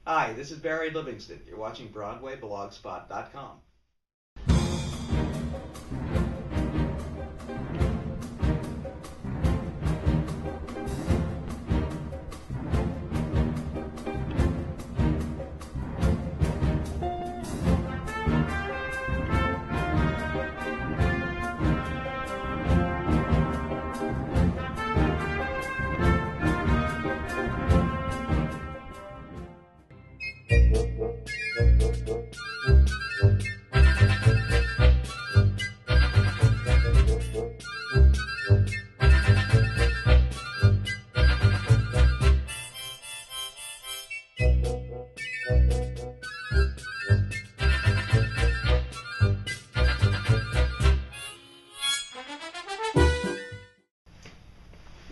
Hi, this is Barry Livingston. You're watching BroadwayBlogspot.com.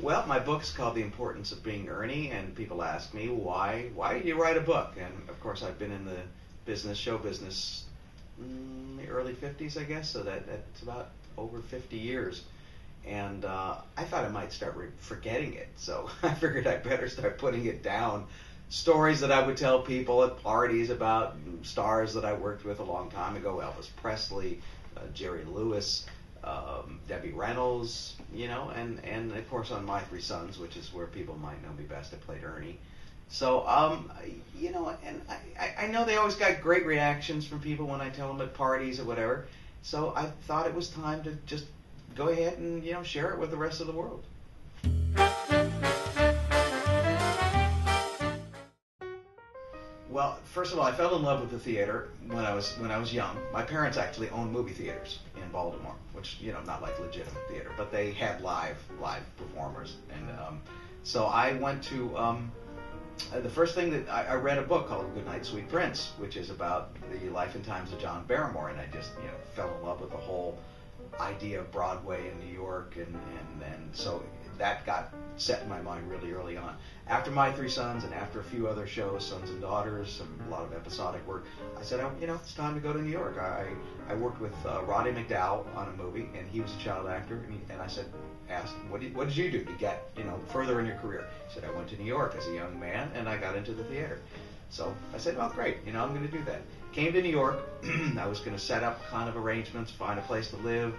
Well, my book is called The Importance of Being Ernie, and people ask me, why did you write a book? And of course, I've been in the business, show business, the early 50s, I guess, so that's about over 50 years. And I thought I might start forgetting it, so I figured I better start putting it down. Stories that I would tell people at parties about stars that I worked with a long time ago, Elvis Presley, Jerry Lewis, Debbie Reynolds, and of course on My Three Sons, which is where people might know me best. I played Ernie. So, and I know they always got great reactions from people when I tell them at parties or whatever. So I thought it was time to just go ahead and, share it with the rest of the world. Well, first of all, I fell in love with the theater when I was young. My parents actually owned movie theaters in Baltimore, which not like legitimate theater, but they had live performers, and so I went to the first thing that I read a book called Good Night, Sweet Prince, which is about the life and times of John Barrymore, and I just fell in love with the whole idea of Broadway in New York, and so that got set in my mind really early on. After My Three Sons and after a few other shows, Sons and Daughters, a lot of episodic work, I said, it's time to go to New York. I worked with Roddy McDowall on a movie, and he was a child actor, and I asked him, what did you do to get further in your career? He said, I went to New York as a young man, and I got into the theater. So I said, well, great, I'm going to do that. Came to New York. I was going to set up kind of arrangements, find a place to live.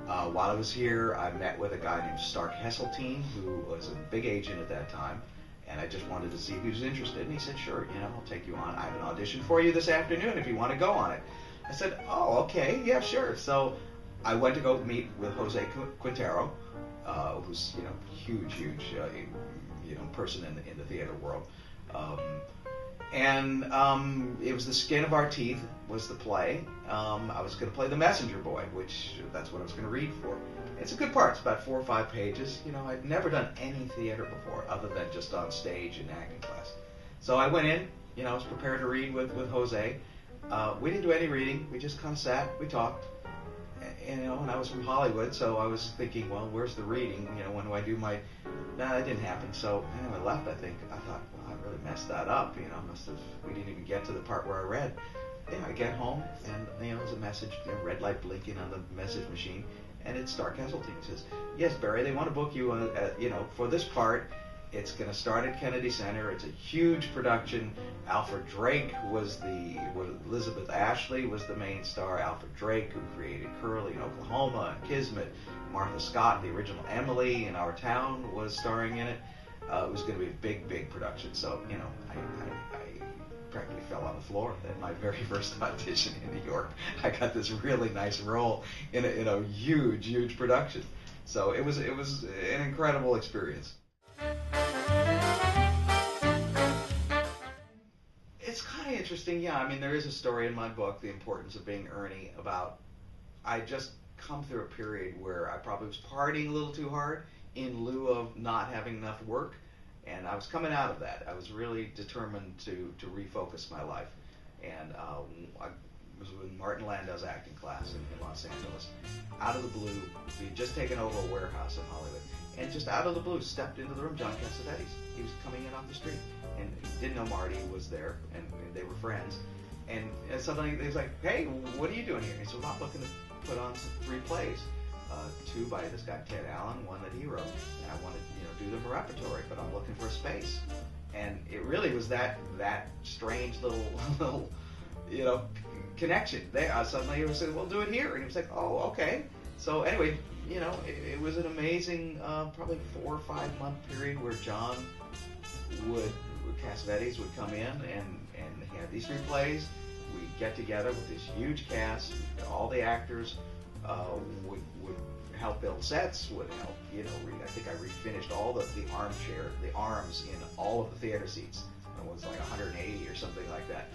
While I was here, I met with a guy named Stark Hesseltine, who was a big agent at that time, and I just wanted to see if he was interested. And he said, sure, I'll take you on. I have an audition for you this afternoon if you want to go on it. I said, oh, okay, yeah, sure. So I went to go meet with Jose Quintero, who's huge, person in the theater world. And it was The Skin of Our Teeth was the play. I was going to play the messenger boy, which that's what I was going to read for. It's a good part. It's about 4 or 5 pages. I'd never done any theater before other than just on stage in acting class. So I went in, I was prepared to read with Jose. We didn't do any reading. We just kind of sat, we talked. And I was from Hollywood, so I was thinking, well, where's the reading? When do I do my... No, that didn't happen. So I left, I think. I thought, well, I really messed that up. We didn't even get to the part where I read. I get home, and there's a message, red light blinking on the message machine, and it's Stark Hesseltine. It says, yes, Barry, they want to book you, for this part. It's going to start at Kennedy Center. It's a huge production. Alfred Drake Elizabeth Ashley was the main star. Alfred Drake, who created Curly in Oklahoma and Kismet. Martha Scott, the original Emily in Our Town, was starring in it. It was going to be a big, big production. So, I practically fell on the floor at my very first audition in New York. I got this really nice role in a huge, huge production. So it was an incredible experience. It's kind of interesting, yeah. There is a story in my book, The Importance of Being Ernie, about I just come through a period where I probably was partying a little too hard in lieu of not having enough work, and I was coming out of that. I was really determined to refocus my life, and I was in Martin Landau's acting class in Los Angeles. Out of the blue, we had just taken over a warehouse in Hollywood, and just out of the blue, stepped into the room John Cassavetes. He was coming in off the street, and didn't know Marty was there, and they were friends. And suddenly he was like, hey, what are you doing here? And he said, well, I'm looking to put on 3 plays. 2 by this guy Ted Allen, 1 that he wrote, and I want to do them repertory, but I'm looking for a space. and it really was that strange little little you know connection. Suddenly he was saying, "Well, do it here," and he was like, "Oh, okay." So anyway, it was an amazing probably 4 or 5 month period where John Cassavetes would come in and he had these 3 plays. We'd get together with this huge cast. All the actors would help build sets, would help, I think I refinished all the arms in all of the theater seats. It was like 180 or something like that.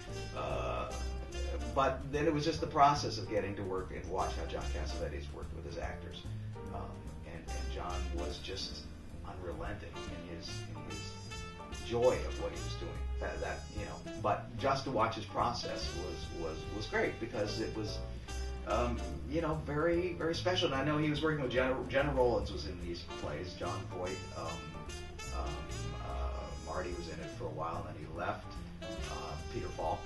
But then it was just the process of getting to work and watch how John Cassavetes worked with his actors. And John was just unrelenting in his joy of what he was doing. But just to watch his process was great, because it was very, very special. And I know he was working with Jenna Rollins was in these plays. John Voight, Marty was in it for a while, and then he left. Peter Falk.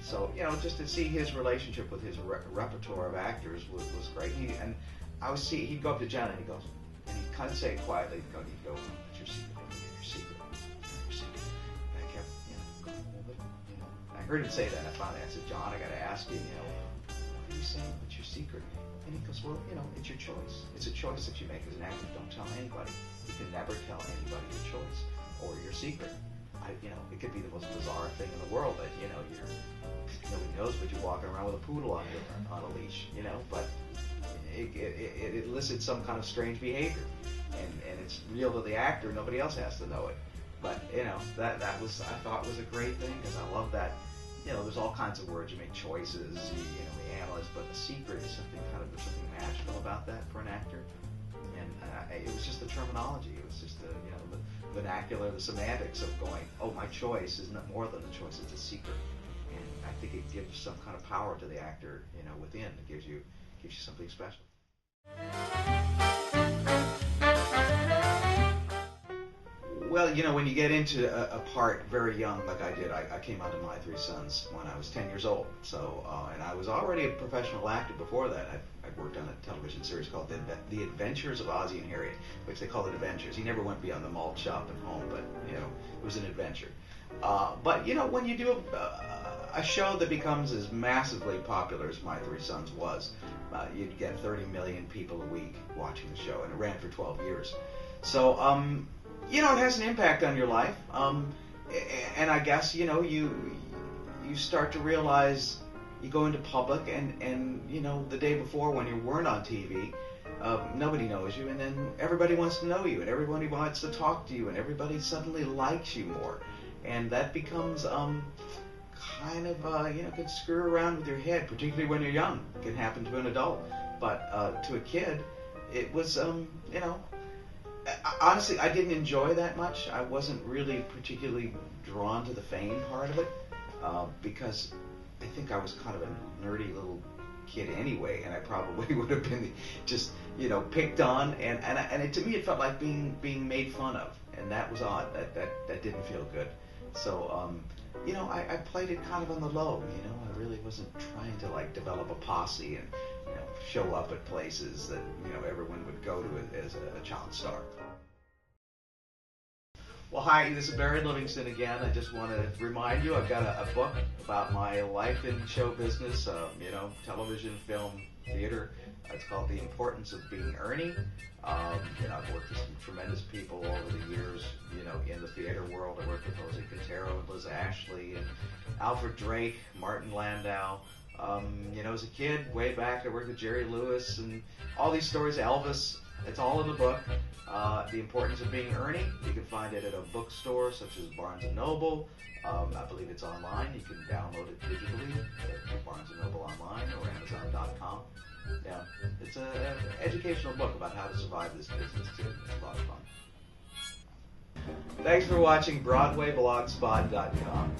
So just to see his relationship with his repertoire of actors was great. He'd go up to Jenna and he goes, and he'd kind of say it quietly. He'd go, "What's your secret? Your secret. Your secret." And I kept, going, "Well, but, I heard him say that. And I finally said, "John, I got to ask you, what are you saying? What's your secret?" And he goes, "Well, it's your choice. It's a choice that you make as an actor. Don't tell anybody. You can never tell anybody your choice or your secret. It could be the most bizarre thing in the world that, nobody knows, but you're walking around with a poodle on a leash, but it elicits some kind of strange behavior, and it's real to the actor. Nobody else has to know it. But that was, I thought, was a great thing, because I love that. There's all kinds of words. You make choices, we analyze, but the secret is there's something magical about that for an actor. And it was just the terminology. It was just the vernacular, the semantics of going, oh, my choice is not more than a choice, it's a secret. And I think it gives some kind of power to the actor, within. It gives you something special. Well, when you get into a part very young, like I did, I came out of My Three Sons when I was 10 years old. So, and I was already a professional actor before that. I worked on a television series called The Adventures of Ozzie and Harriet, which they called it Adventures. He never went beyond the malt shop and home, but, it was an adventure. But, when you do a show that becomes as massively popular as My Three Sons was, you'd get 30 million people a week watching the show, and it ran for 12 years. So, it has an impact on your life, and I guess you start to realize, you go into public, and the day before when you weren't on TV, nobody knows you, and then everybody wants to know you, and everybody wants to talk to you, and everybody suddenly likes you more, and that becomes kind of can screw around with your head, particularly when you're young. It can happen to an adult, but to a kid, it was honestly, I didn't enjoy that much. I wasn't really particularly drawn to the fame part of it, because I think I was kind of a nerdy little kid anyway, and I probably would have been just picked on, and to me it felt like being made fun of, and that was odd. That didn't feel good. So I played it kind of on the low. I really wasn't trying to develop a posse and show up at places that everyone would go to as a child star. Well, hi, this is Barry Livingston again. I just want to remind you, I've got a book about my life in show business, television, film, theater. It's called The Importance of Being Ernie. I've worked with some tremendous people over the years, in the theater world. I worked with Jose Quintero and Liz Ashley and Alfred Drake, Martin Landau. As a kid, way back, I worked with Jerry Lewis and all these stories, Elvis. It's all in the book. The Importance of Being Ernie. You can find it at a bookstore such as Barnes & Noble. I believe it's online. You can download it digitally at Barnes & Noble online or Amazon.com. Yeah, it's an educational book about how to survive this business too. It's a lot of fun. Thanks for watching BroadwayBlogspot.com.